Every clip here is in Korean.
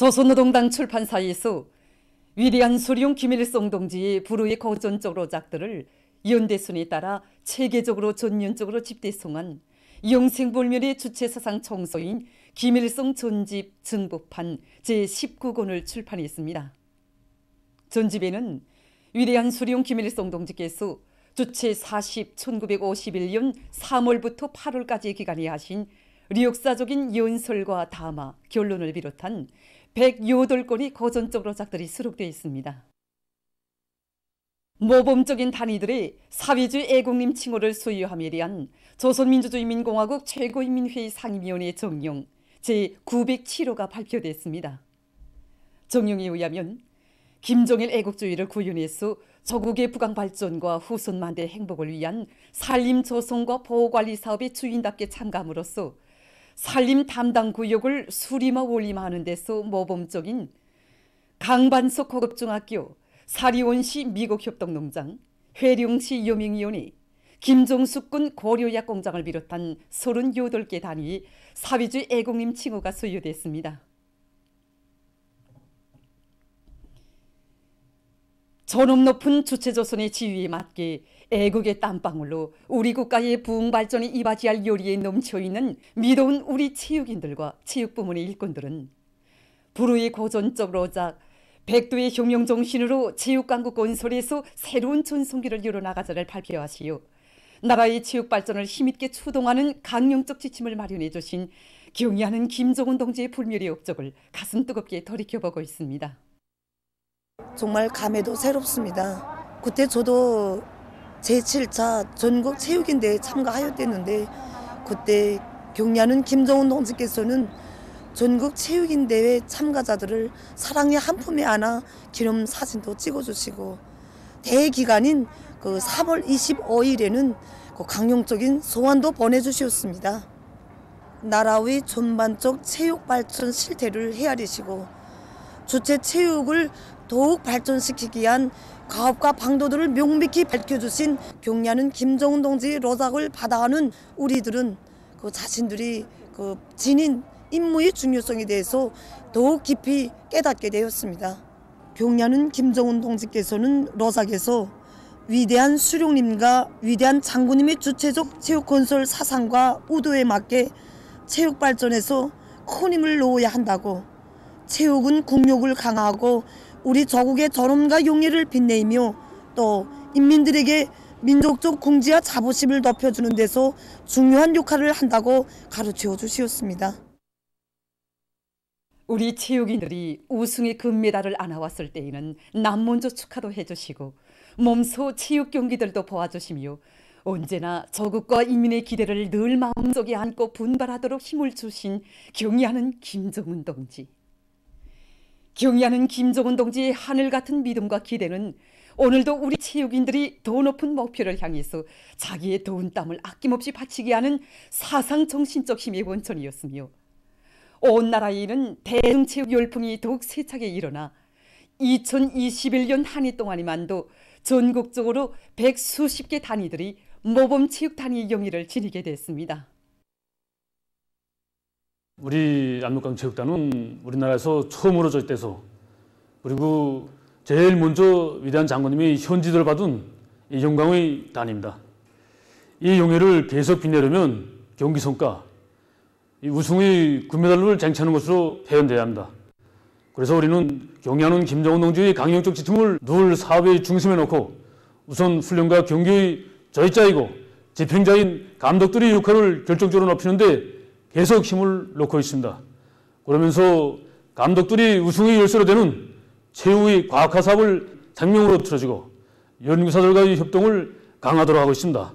조선노동당 출판사에서 위대한 수령 김일성 동지의 불후의 고전적 작들을 연대순에 따라 체계적으로 전면적으로 집대송한 영생불멸의 주체사상 총소인 김일성 전집 증보판 제19권을 출판했습니다. 전집에는 위대한 수령 김일성 동지께서 주체 40, 1951년 3월부터 8월까지의 기간에 하신 역사적인 연설과 담화, 결론을 비롯한 108건의 고전적 작들이 수록되어 있습니다. 모범적인 단위들의 사회주의 애국림 칭호를 수여함에 대한 조선민주주의인민공화국 최고인민회의 상임위원회 정령 제907호가 발표됐습니다. 정령에 의하면 김정일 애국주의를 구현해서 조국의 부강발전과 후손 만대의 행복을 위한 산림 조성과 보호관리 사업의 주인답게 참가함으로써 산림 담당 구역을 수림화 원림하는 데서 모범적인 강반석 고급중학교, 사리원시 미국협동농장, 회령시 여명위원회, 김종숙군 고려약공장을 비롯한 38개 단위의 사회주의 애국림 칭호가 수여됐습니다. 존엄 높은 주체조선의 지위에 맞게 애국의 땀방울로 우리 국가의 부흥발전에 이바지할 요리에 넘쳐있는 미도운 우리 체육인들과 체육부문의 일꾼들은 불후의 고전적 로작, 백두의 혁명정신으로 체육강국 건설에서 새로운 전성기를 이뤄나가자를 발표하시어 나라의 체육발전을 힘있게 추동하는 강령적 지침을 마련해 주신 경의하는 김정은 동지의 불멸의 업적을 가슴 뜨겁게 돌이켜보고 있습니다. 정말 감회도 새롭습니다. 그때 저도 제7차 전국 체육인대회에 참가하였댔는데 그때 경의하는 김정은 동지께서는 전국 체육인대회 참가자들을 사랑의 한 품에 안아 기념사진도 찍어주시고 대기간인 그 3월 25일에는 그 강령적인 소환도 보내주셨습니다. 나라의 전반적 체육발전 실태를 헤아리시고 주체 체육을 더욱 발전시키기 위한 가업과 방도들을 명백히 밝혀주신 경의하는 김정은 동지의 로작을 받아가는 우리들은 그 자신들이 그 지닌 임무의 중요성에 대해서 더욱 깊이 깨닫게 되었습니다. 경의하는 김정은 동지께서는 로작에서 위대한 수령님과 위대한 장군님의 주체적 체육건설 사상과 의도에 맞게 체육발전에서 큰 힘을 놓아야 한다고, 체육은 국력을 강화하고 우리 조국의 존엄과 용의를 빛내며 또 인민들에게 민족적 긍지와 자부심을 높여주는 데서 중요한 역할을 한다고 가르쳐 주시었습니다. 우리 체육인들이 우승의 금메달을 안아왔을 때에는 남먼저 축하도 해주시고 몸소 체육 경기들도 보아주시며 언제나 조국과 인민의 기대를 늘 마음속에 안고 분발하도록 힘을 주신 경의하는 김정은 동지. 경의하는 김정은 동지의 하늘같은 믿음과 기대는 오늘도 우리 체육인들이 더 높은 목표를 향해서 자기의 더운 땀을 아낌없이 바치게 하는 사상정신적 힘의 원천이었으며 온 나라에는 대중체육 열풍이 더욱 세차게 일어나 2021년 한 해 동안에만도 전국적으로 100수십 개 단위들이 모범체육단위 영예를 지니게 됐습니다. 우리 압록강체육단은 우리나라에서 처음으로 조직돼서 그리고 제일 먼저 위대한 장군님이 현지들을 받은 이 영광의 단입니다. 이 영예를 계속 빛내려면 경기 성과, 이 우승의 금메달을 쟁취하는 것으로 표현돼야 합니다. 그래서 우리는 경의하는 김정은 동지의 강령적 지침을 늘 사업의 중심에 놓고 우선 훈련과 경기의 저희자이고 집행자인 감독들의 역할을 결정적으로 높이는데 계속 힘을 놓고 있습니다. 그러면서 감독들이 우승의 열쇠로 되는 체육의 과학화 사업을 생명으로 틀어지고 연구사들과의 협동을 강화하도록 하고 있습니다.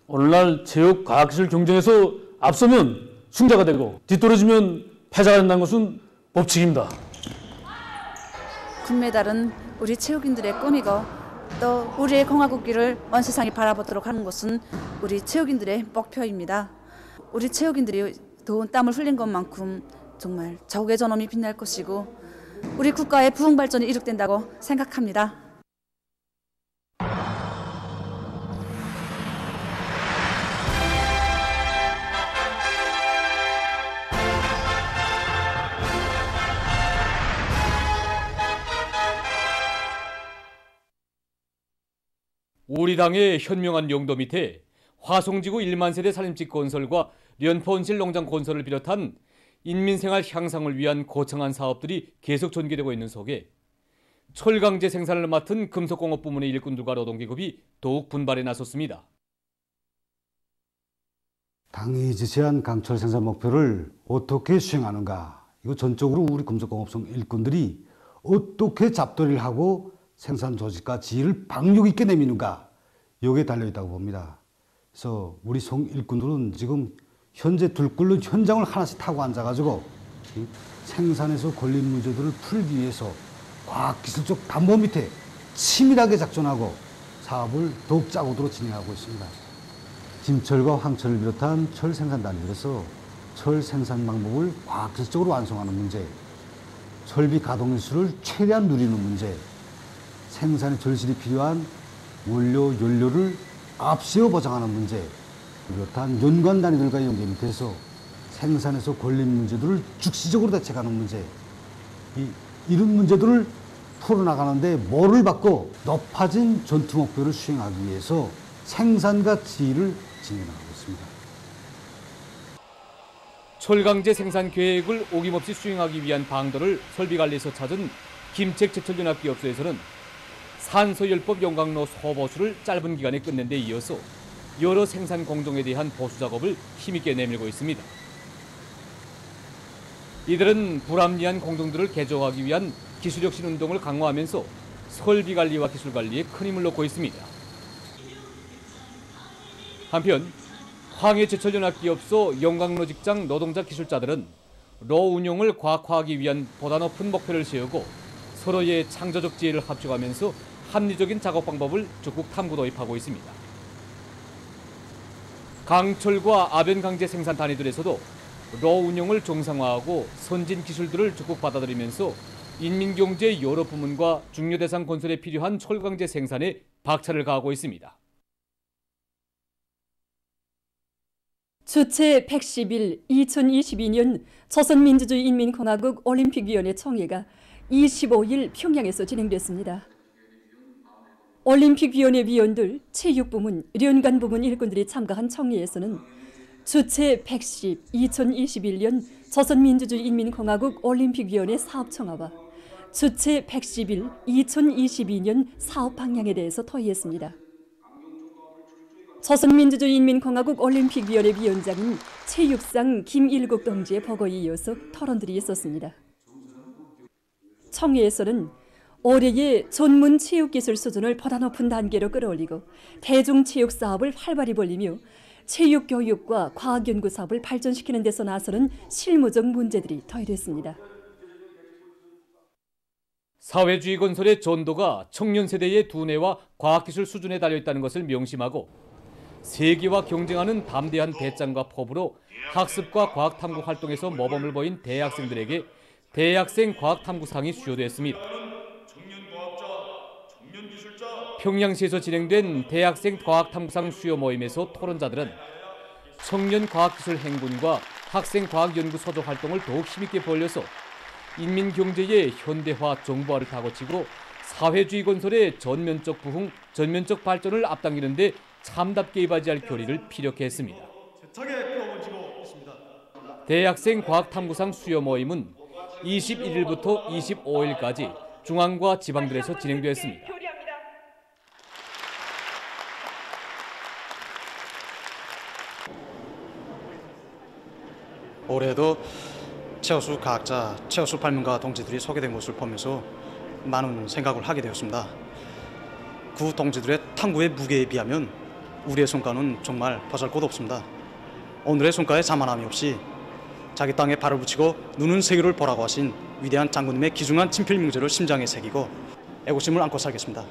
오늘날 체육 과학기술 경쟁에서 앞서면 승자가 되고 뒤떨어지면 패자가 된다는 것은 법칙입니다. 금메달은 우리 체육인들의 꿈이고 또 우리의 공화국기를 온 세상이 바라보도록 하는 것은 우리 체육인들의 목표입니다. 우리 체육인들이 더운 땀을 흘린 것만큼 정말 조국의 존엄이 빛날 것이고 우리 국가의 부흥 발전이 이룩된다고 생각합니다. 우리 당의 현명한 용도 밑에 화성지구 1만 세대 살림집 건설과 련포온실 농장 건설을 비롯한 인민생활 향상을 위한 거창한 사업들이 계속 전개되고 있는 속에 철강제 생산을 맡은 금속공업 부문의 일꾼들과 노동기급이 더욱 분발에 나섰습니다. 당이 지시한 강철 생산 목표를 어떻게 수행하는가, 이거 전적으로 우리 금속공업성 일꾼들이 어떻게 잡돌이를 하고 생산 조직과 지휘를 박력 있게 내미는가, 여기에 달려있다고 봅니다. 그래서 우리 송 일꾼들은 지금 현재 둘 끓는 현장을 하나씩 타고 앉아가지고 생산에서 걸린 문제들을 풀기 위해서 과학기술적 담보 밑에 치밀하게 작전하고 사업을 더욱 짜고도로 진행하고 있습니다. 김철과 황철을 비롯한 철 생산 단위에서 철 생산 방법을 과학기술적으로 완성하는 문제, 설비 가동일수를 최대한 누리는 문제, 생산에 절실히 필요한 원료, 연료를 앞세워 보장하는 문제, 비롯한 연관 단위들과의 연계 밑에서 생산에서 걸린 문제들을 즉시적으로 대책하는 문제, 이런 문제들을 풀어나가는데 뭐를 받고 높아진 전투 목표를 수행하기 위해서 생산과 지휘를 진행하고 있습니다. 철강제 생산 계획을 어김없이 수행하기 위한 방도를 설비관리에서 찾은 김책제철연합기업소에서는 산소열법 용광로 소보수를 짧은 기간에 끝낸 데 이어서 여러 생산 공정에 대한 보수 작업을 힘있게 내밀고 있습니다. 이들은 불합리한 공정들을 개조하기 위한 기술혁신 운동을 강화하면서 설비관리와 기술관리에 큰 힘을 놓고 있습니다. 한편 황해제철연합기업소 용광로 직장 노동자 기술자들은 로 운용을 과학화하기 위한 보다 높은 목표를 세우고 서로의 창조적 지혜를 합쳐가면서 합리적인 작업 방법을 적극 탐구 도입하고 있습니다. 강철과 아변강제 생산 단위들에서도 로 운용을 정상화하고 선진 기술들을 적극 받아들이면서 인민경제 여러 부문과 중요 대상 건설에 필요한 철강제 생산에 박차를 가하고 있습니다. 주최 110일 2022년 조선민주주의인민공화국 올림픽위원회 총회가 25일 평양에서 진행됐습니다. 올림픽위원회 위원들, 체육부문, 련관부문 일꾼들이 참가한 총회에서는 주최 110 2021년 조선민주주의인민공화국 올림픽위원회 사업청화와 주최 111 2022년 사업 방향에 대해서 토의했습니다. 조선민주주의인민공화국 올림픽위원회 위원장인 체육상 김일국 동지의 보고에 이어서 토론들이 있었습니다. 총회에서는 올해의 전문 체육기술 수준을 보다 높은 단계로 끌어올리고 대중체육 사업을 활발히 벌리며 체육교육과 과학연구 사업을 발전시키는 데서 나서는 실무적 문제들이 더해졌습니다. 사회주의 건설의 전도가 청년 세대의 두뇌와 과학기술 수준에 달려있다는 것을 명심하고 세계와 경쟁하는 담대한 배짱과 포부로 학습과 과학탐구 활동에서 모범을 보인 대학생들에게 대학생 과학탐구상이 수여됐습니다. 평양시에서 진행된 대학생 과학탐구상 수여 모임에서 토론자들은 청년 과학기술 행군과 학생 과학연구 소조 활동을 더욱 힘있게 벌려서 인민경제의 현대화 정보화를 타고치고 사회주의 건설의 전면적 부흥, 전면적 발전을 앞당기는 데 참답게 임하지할 결의를 피력해 했습니다. 대학생 과학탐구상 수여 모임은 21일부터 25일까지 중앙과 지방들에서 진행되었습니다. 올해도 최우수 과학자, 최우수 발명가 동지들이 소개된 것을 보면서 많은 생각을 하게 되었습니다. 그 동지들의 탐구의 무게에 비하면 우리의 성과는 정말 보잘것없습니다. 오늘의 성과에 자만함이 없이 자기 땅에 발을 붙이고 눈은 세계를 보라고 하신 위대한 장군님의 귀중한 친필 명제를 심장에 새기고 애국심을 안고 살겠습니다.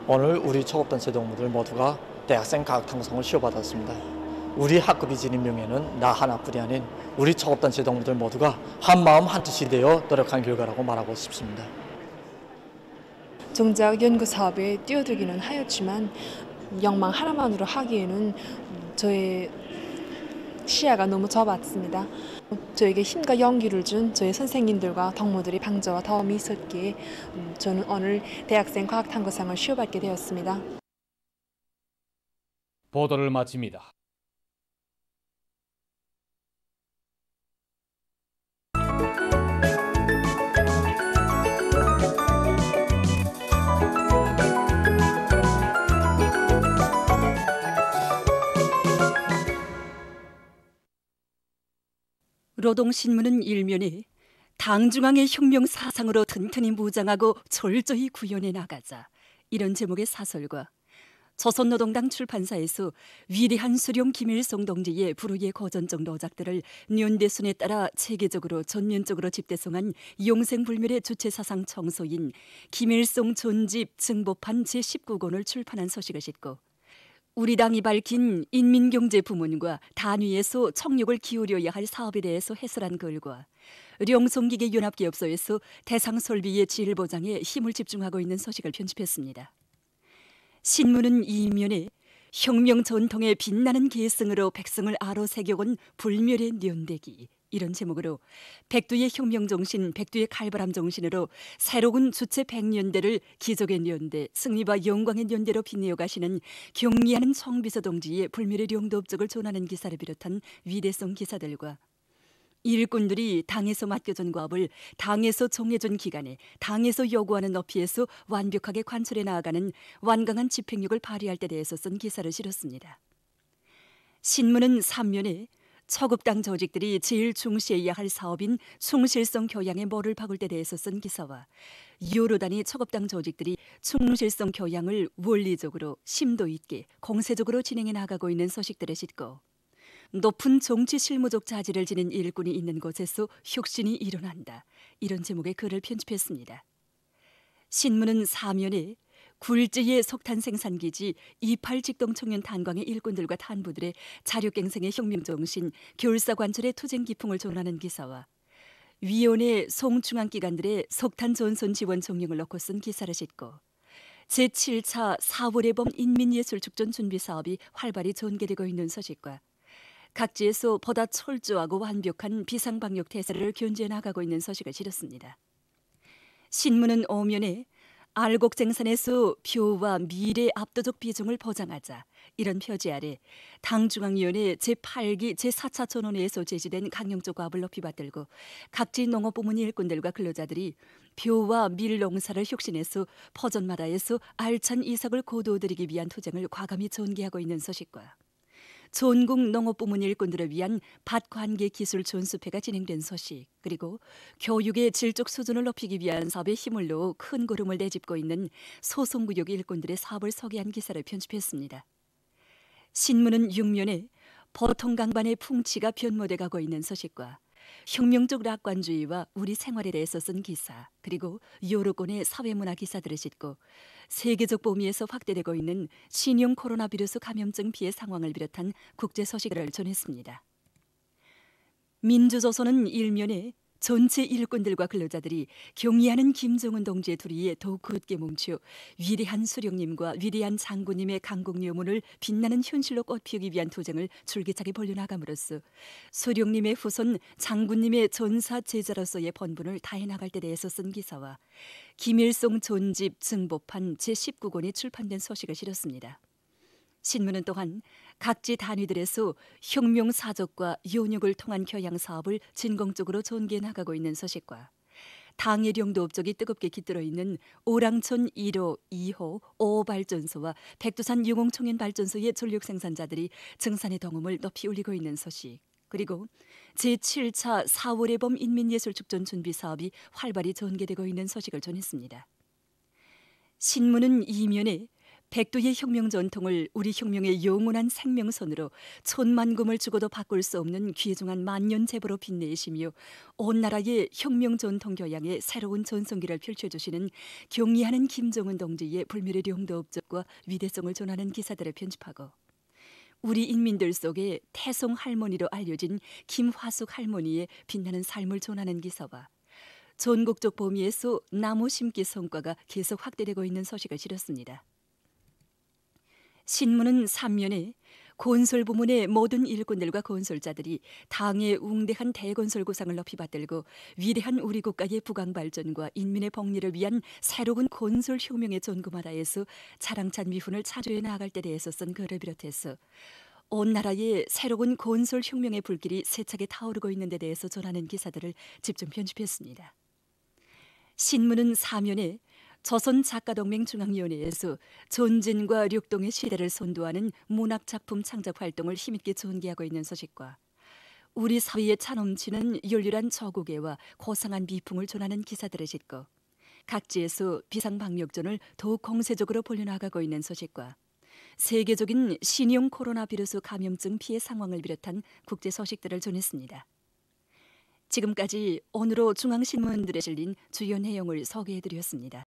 오늘 우리 초급단체 동무들 모두가 대학생 과학탐구상을 수여받았습니다. 우리 학급이 지닌 명예는 나 하나뿐이 아닌 우리 초급단체 동무들 모두가 한마음 한뜻이 되어 노력한 결과라고 말하고 싶습니다. 정작 연구사업에 뛰어들기는 하였지만 영망 하나만으로 하기에는 저의 시야가 너무 좁았습니다. 저에게 힘과 용기를 준 저희 선생님들과 동무들의 방저와 도움이 있었기에 저는 오늘 대학생 과학탐구상을 수여받게 되었습니다. 보도를 마칩니다. 노동신문은 일면에 당중앙의 혁명 사상으로 튼튼히 무장하고 철저히 구현해 나가자, 이런 제목의 사설과 조선노동당 출판사에서 위대한 수령 김일성 동지의 불후의 고전적 노작들을 년대순에 따라 체계적으로 전면적으로 집대성한 용생불멸의 주체사상 청소인 김일성 전집 증보판 제19권을 출판한 소식을 싣고, 우리 당이 밝힌 인민경제 부문과 단위에서 청력을 기울여야 할 사업에 대해서 해설한 글과 령송기계 연합기업소에서 대상 설비의 질 보장에 힘을 집중하고 있는 소식을 편집했습니다. 신문은 이 면에 혁명 전통의 빛나는 계승으로 백성을 아로새겨온 불멸의 년대기, 이런 제목으로 백두의 혁명 정신, 백두의 칼바람 정신으로 새로운 주체 100년대를 기적의 년대, 승리와 영광의 년대로 빛내어 가시는 경리하는 송비서 동지의 불멸의 용도업적을 전하는 기사를 비롯한 위대성 기사들과 일꾼들이 당에서 맡겨준 과업을 당에서 정해준 기간에 당에서 요구하는 높이에서 완벽하게 관철해 나아가는 완강한 집행력을 발휘할 때 대해서 쓴 기사를 실었습니다. 신문은 3면에 초급당 조직들이 제일 중시해야 할 사업인 충실성 교양에 뭐를 박을 때 대해서 쓴 기사와 여러 단위 초급당 조직들이 충실성 교양을 원리적으로 심도 있게 공세적으로 진행해 나가고 있는 소식들을 싣고, 높은 정치 실무적 자질을 지닌 일꾼이 있는 곳에서 혁신이 일어난다, 이런 제목의 글을 편집했습니다. 신문은 4면에 굴지의 석탄 생산기지 28 직동청년 탄광의 일꾼들과 탄부들의 자력갱생의 혁명정신, 결사관철의 투쟁 기풍을 전하는 기사와 위원회 송중앙기관들의 석탄 전선 지원 정령을 넣고 쓴 기사를 싣고, 제7차 4월의 범 인민예술축전 준비사업이 활발히 전개되고 있는 소식과 각지에서 보다 철저하고 완벽한 비상방역 태세를 견지해 나가고 있는 소식을 실었습니다. 신문은 5면에 알곡생산에서 표와 밀의 압도적 비중을 보장하자, 이런 표지 아래 당중앙위원회 제8기 제4차 전원회에서 제시된 강령적 과업을 높이 받들고 각지 농업부문 일꾼들과 근로자들이 표와 밀 농사를 혁신해서 포전마다에서 알찬 이삭을 거두어들이기 위한 투쟁을 과감히 전개하고 있는 소식과 전국 농업부문 일꾼들을 위한 밭관계 기술 전수회가 진행된 소식, 그리고 교육의 질적 수준을 높이기 위한 사업에 힘을 넣어 큰 걸음을 내짚고 있는 소송구역 일꾼들의 사업을 소개한 기사를 편집했습니다. 신문은 6면에 보통 강반의 풍치가 변모돼 가고 있는 소식과 혁명적 낙관주의와 우리 생활에 대해서 쓴 기사, 그리고 여러 건의 사회문화 기사들을 싣고 세계적 범위에서 확대되고 있는 신형 코로나 바이러스 감염증 피해 상황을 비롯한 국제 소식들을 전했습니다. 민주조선은 1면에 전체 일꾼들과 근로자들이 경의하는 김정은 동지의 둘이에 더욱 굳게 뭉쳐 위대한 수령님과 위대한 장군님의 강국료문을 빛나는 현실로 꽃피우기 위한 투쟁을 줄기차게 벌려나감으로써 수령님의 후손 장군님의 전사 제자로서의 본분을 다해 나갈 때 대해서 쓴 기사와 김일성 전집 증보판 제19권이 출판된 소식을 실었습니다. 신문은 또한 각지 단위들에서 혁명 사적과 연역을 통한 교양 사업을 진공적으로 전개해 나가고 있는 소식과 당의 령도 업적이 뜨겁게 깃들어 있는 오랑천 1호, 2호, 5호 발전소와 백두산 유공청년 발전소의 전력 생산자들이 증산의 동음을 높이 울리고 있는 소식, 그리고 제7차 4월의 범 인민예술축전 준비 사업이 활발히 전개되고 있는 소식을 전했습니다. 신문은 2면에 백두의 혁명 전통을 우리 혁명의 영원한 생명선으로 천만금을 주고도 바꿀 수 없는 귀중한 만년 제보로 빛내시며 온 나라의 혁명 전통 교양의 새로운 전성기를 펼쳐주시는 경의하는 김정은 동지의 불멸의 령도 업적과 위대성을 전하는 기사들을 편집하고, 우리 인민들 속에 태송 할머니로 알려진 김화숙 할머니의 빛나는 삶을 전하는 기사와 전국적 범위에서 나무 심기 성과가 계속 확대되고 있는 소식을 실었습니다. 신문은 3면에 건설 부문의 모든 일꾼들과 건설자들이 당의 웅대한 대건설 구상을 높이 받들고 위대한 우리 국가의 부강 발전과 인민의 복리를 위한 새로운 건설 혁명에 전금하다에서 자랑찬 미훈을 차조해 나아갈 때 대해서 쓴 글을 비롯해서 온 나라의 새로운 건설 혁명의 불길이 세차게 타오르고 있는 데 대해서 전하는 기사들을 집중 편집했습니다. 신문은 4면에 조선작가동맹 중앙위원회에서 전진과 력동의 시대를 선도하는 문학작품 창작 활동을 힘있게 전개하고 있는 소식과 우리 사회에 차넘치는 열렬한 저고개와 고상한 미풍을 전하는 기사들을 싣고 각지에서 비상방역전을 더욱 공세적으로 벌려나가고 있는 소식과 세계적인 신형 코로나 비루스 감염증 피해 상황을 비롯한 국제 소식들을 전했습니다. 지금까지 오늘로 중앙신문들에 실린 주요 내용을 소개해드렸습니다.